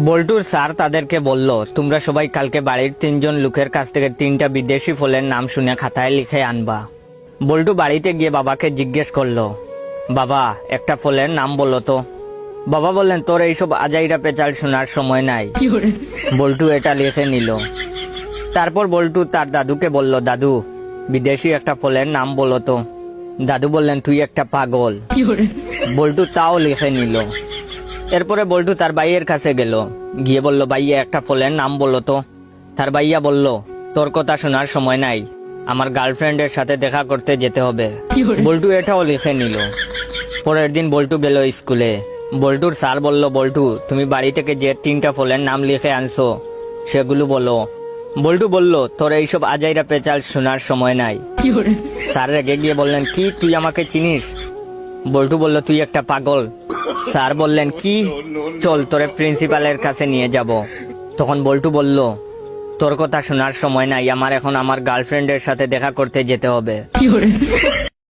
বল্টুর স্যার তাদেরকে বলল, তোমরা সবাই কালকে বাড়ির 3জন লোকের কাছ থেকে 3টা বিদেশি ফলের নাম শুনে খাতায় লিখে আনবা। বল্টু বাড়িতে গিয়ে বাবাকে জিজ্ঞেস করলো, বাবা একটা ফলের নাম বললো তো। বাবা বললেন, তোর এইসব আজাইরা পেঁচাল শোনার সময় নাই। বল্টু এটা লিখে নিল। তারপর বল্টু তার দাদুকে বলল, দাদু বিদেশি একটা ফলের নাম বলো তো। দাদু বললেন, তুই একটা পাগল। বল্টু তাও লিখে নিল। এরপরে বল্টু তার ভাইয়ের কাছে গেল, গিয়ে বলল, ভাইয়া একটা ফলের নাম বললো তো। তার ভাইয়া বলল, তোর কথা শোনার সময় নাই, আমার গার্লফ্রেন্ডের সাথে দেখা করতে যেতে হবে। বল্টু এটাও লিখে নিল। পরের দিন বল্টু গেল স্কুলে। বল্টুর স্যার বলল, বল্টু তুমি বাড়ি থেকে যে 3টা ফলের নাম লিখে আনছো সেগুলো বলো। বল্টু বলল, তোর এইসব আজাইরা পেঁচাল শোনার সময় নাই। স্যার রেগে গিয়ে বললেন, কি তুই আমাকে চিনিস? বল্টু বলল, তুই একটা পাগল। স্যার বললেন, কি? চল তোরে প্রিন্সিপালের কাছে নিয়ে যাব। তখন বল্টু বলল, তোর কথা শোনার সময় নাই, আমার এখন আমার গার্লফ্রেন্ডের সাথে দেখা করতে যেতে হবে।